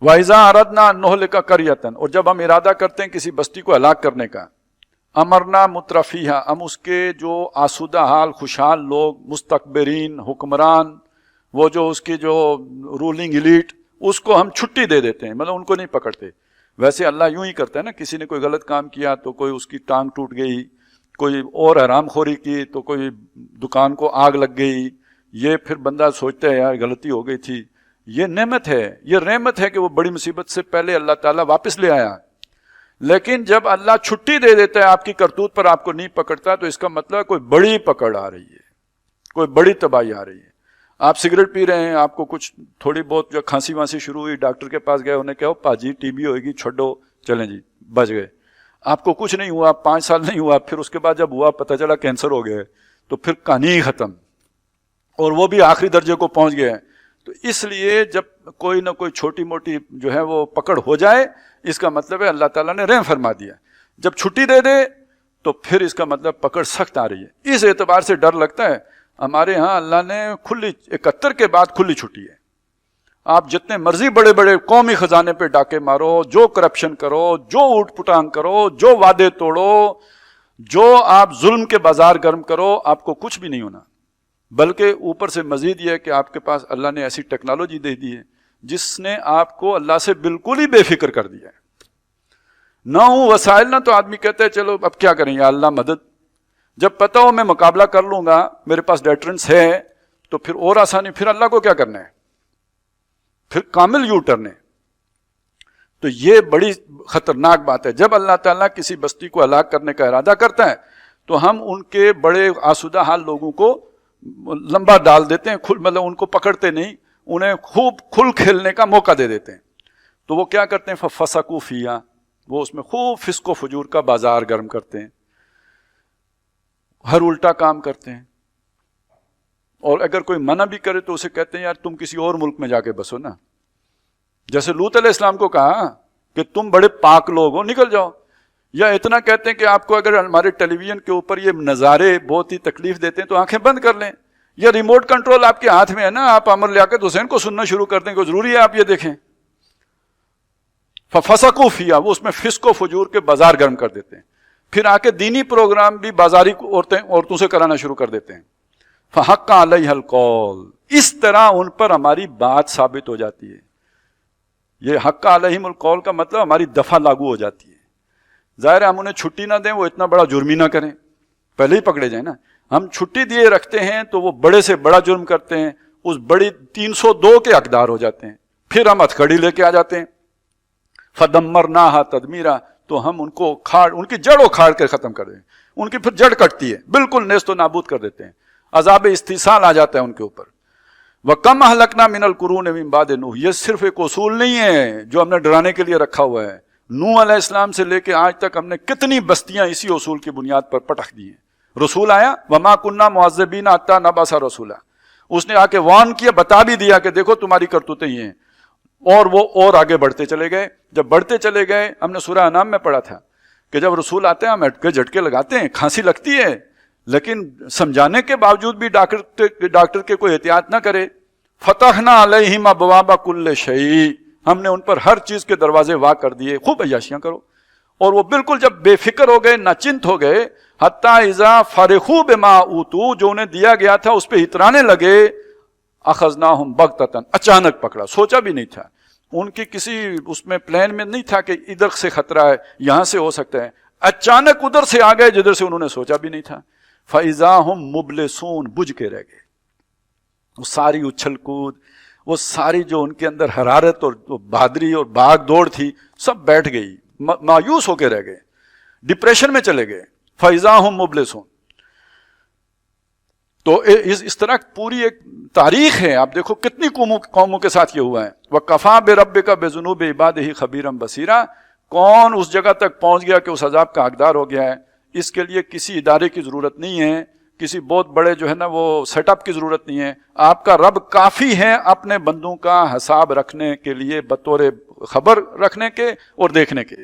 وَإِذَا أَرَدْنَا أَن نُهْلِكَ قَرْيَةً، اور جب ہم ارادہ کرتے ہیں کسی بستی کو ہلاک کرنے کا، امرنا مترفیہا، ہم اس کے جو آسودہ حال خوشحال لوگ، مستکبرین، حکمران، وہ جو اس کی جو رولنگ ایلیٹ، اس کو ہم چھٹی دے دیتے ہیں، مطلب ان کو نہیں پکڑتے۔ ویسے اللہ یوں ہی کرتا ہے نا، کسی نے کوئی غلط کام کیا تو کوئی اس کی ٹانگ ٹوٹ گئی، کوئی اور حرام خوری کی تو کوئی دکان کو آگ لگ گئی، یہ پھر بندہ سوچتا ہے یار غلطی ہو گئی تھی۔ یہ نعمت ہے، یہ رحمت ہے کہ وہ بڑی مصیبت سے پہلے اللہ تعالیٰ واپس لے آیا۔ لیکن جب اللہ چھٹی دے دیتا ہے آپ کی کرتوت پر، آپ کو نہیں پکڑتا، تو اس کا مطلب کوئی بڑی پکڑ آ رہی ہے، کوئی بڑی تباہی آ رہی ہے۔ آپ سگریٹ پی رہے ہیں، آپ کو کچھ تھوڑی بہت جو کھانسی وانسی شروع ہوئی، ڈاکٹر کے پاس گئے، انہیں کہو پاجی ٹی بی ہوئے گی، چھوڑو، چلیں جی بچ گئے۔ آپ کو کچھ نہیں ہوا، 5 سال نہیں ہوا، پھر اس کے بعد جب ہوا پتہ چلا کینسر ہو گیا، تو پھر کہانی ہی ختم، اور وہ بھی آخری درجے کو پہنچ گیا ہے۔ تو اس لیے جب کوئی نہ کوئی چھوٹی موٹی جو ہے وہ پکڑ ہو جائے، اس کا مطلب ہے اللہ تعالیٰ نے رحم فرما دیا۔ جب چھٹی دے دے تو پھر اس کا مطلب پکڑ سخت آ رہی ہے۔ اس اعتبار سے ڈر لگتا ہے۔ ہمارے ہاں اللہ نے کھلی 71 کے بعد کھلی چھٹی ہے، آپ جتنے مرضی بڑے بڑے قومی خزانے پہ ڈاکے مارو، جو کرپشن کرو، جو اوٹ پٹانگ کرو، جو وعدے توڑو، جو آپ ظلم کے بازار گرم کرو، آپ کو کچھ بھی نہیں ہونا۔ بلکہ اوپر سے مزید یہ ہے کہ آپ کے پاس اللہ نے ایسی ٹیکنالوجی دے دی ہے جس نے آپ کو اللہ سے بالکل ہی بے فکر کر دیا ہے۔ نہ ہوں وسائل، نہ تو آدمی کہتا ہے چلو اب کیا کریں یا اللہ مدد۔ جب پتہ ہو میں مقابلہ کر لوں گا، میرے پاس ڈیٹرنس ہے، تو پھر اور آسانی، پھر اللہ کو کیا کرنا ہے، پھر کامل یو ٹرن ہے۔ تو یہ بڑی خطرناک بات ہے۔ جب اللہ تعالیٰ کسی بستی کو ہلاک کرنے کا ارادہ کرتا ہے تو ہم ان کے بڑے آسودہ حال لوگوں کو لمبا ڈال دیتے ہیں، مطلب ان کو پکڑتے نہیں، انہیں خوب کھل کھیلنے کا موقع دے دیتے ہیں۔ تو وہ کیا کرتے ہیں، فَفَسَقُوا فِيهَا، وہ اس میں خوب فسق و فجور کا بازار گرم کرتے ہیں، ہر الٹا کام کرتے ہیں۔ اور اگر کوئی منع بھی کرے تو اسے کہتے ہیں یار تم کسی اور ملک میں جا کے بسو نا، جیسے لوط علیہ السلام کو کہا کہ تم بڑے پاک لوگ ہو، نکل جاؤ۔ یا اتنا کہتے ہیں کہ آپ کو اگر ہمارے ٹیلی ویژن کے اوپر یہ نظارے بہت ہی تکلیف دیتے ہیں تو آنکھیں بند کر لیں، یا ریموٹ کنٹرول آپ کے ہاتھ میں ہے نا، آپ امر لیاقت حسین کو سننا شروع کر دیں، کوئی ضروری ہے آپ یہ دیکھیں۔ فَفَسَقُوا فِيهَا، وہ اس میں فسق و فجور کے بازار گرم کر دیتے ہیں۔ پھر آ کے دینی پروگرام بھی بازاری عورتوں سے کرانا شروع کر دیتے ہیں۔ فَحَقَّ عَلَيْهَا الْقَوْلُ، اس طرح ان پر ہماری بات ثابت ہو جاتی ہے۔ یہ حق علیہم القول کا مطلب ہماری دفعہ لاگو ہو جاتی ہے۔ ظاہر ہے ہم انہیں چھٹی نہ دیں، وہ اتنا بڑا جرم ہی نہ کریں، پہلے ہی پکڑے جائیں نا۔ ہم چھٹی دیے رکھتے ہیں تو وہ بڑے سے بڑا جرم کرتے ہیں، اس بڑی 302 کے حقدار ہو جاتے ہیں، پھر ہم ہتھکڑی لے کے آ جاتے ہیں۔ فَدَمَّرْنَاهَا تَدْمِيرًا، تو ہم ان کو ان کی جڑ اکھاڑ کے ختم کر دیں، ان کی پھر جڑ کٹتی ہے، بالکل نیست و نابود کر دیتے ہیں، عذاب استیصال آ جاتا ہے ان کے اوپر۔ وَكَمْ أَهْلَكْنَا مِنَ الْقُرُونِ مِنْ بَعْدِ نُوح، یہ صرف ایک اصول نہیں ہے جو ہم نے ڈرانے کے لیے رکھا ہوا ہے۔ نوح علیہ السلام سے لے کے آج تک ہم نے کتنی بستیاں اسی اصول کی بنیاد پر پٹخ دی ہیں۔ رسول آیا، وَمَا كُنَّا مُعَذِّبِينَ حَتَّىٰ نَبْعَثَ رَسُولًا، اس نے آ کے وارن کیا، بتا بھی دیا کہ دیکھو تمہاری کرتوتیں یہ ہیں، اور وہ اور آگے بڑھتے چلے گئے۔ جب بڑھتے چلے گئے، ہم نے سورہ انعام میں پڑھا تھا کہ جب رسول آتے ہیں ہم جھٹکے لگاتے ہیں، کھانسی لگتی ہے، لیکن سمجھانے کے باوجود بھی ڈاکٹر کے کوئی احتیاط نہ کرے۔ فتحنا علیہم ابواب کل شیء، ہم نے ان پر ہر چیز کے دروازے وا کر دیے، خوب عیاشیاں کرو۔ اور وہ بالکل جب بے فکر ہو گئے، ناچنت ہو گئے، حتیٰ اذا فرحوا بما اوتوا، جو انہیں دیا گیا تھا اس پہ اترانے لگے، اخذناہم بغتۃ، اچانک پکڑا، سوچا بھی نہیں تھا، ان کی کسی اس میں پلان میں نہیں تھا کہ ادھر سے خطرہ ہے، یہاں سے ہو سکتا ہے، اچانک ادھر سے آ گئے جدھر سے انہوں نے سوچا بھی نہیں تھا۔ فاذا ہم مبلسون، بجھ کے رہ گئے، وہ ساری اچھل کود، وہ ساری جو ان کے اندر حرارت اور بہادری اور بھاگ دوڑ تھی، سب بیٹھ گئی، مایوس ہو کے رہ گئے، ڈپریشن میں چلے گئے۔ فاذا ہم مبلسون، تو اس طرح پوری ایک تاریخ ہے، آپ دیکھو کتنی قوموں کے ساتھ یہ ہوا ہے۔ وَكَفَىٰ بِرَبِّكَ بِذُنُوبِ عِبَادِهِ خَبِيرًا بَصِيرًا، کون اس جگہ تک پہنچ گیا کہ اس عذاب کا حقدار ہو گیا ہے، اس کے لیے کسی ادارے کی ضرورت نہیں ہے، کسی بہت بڑے جو ہے نا وہ سیٹ اپ کی ضرورت نہیں ہے۔ آپ کا رب کافی ہے اپنے بندوں کا حساب رکھنے کے لیے، بطور خبر رکھنے کے اور دیکھنے کے۔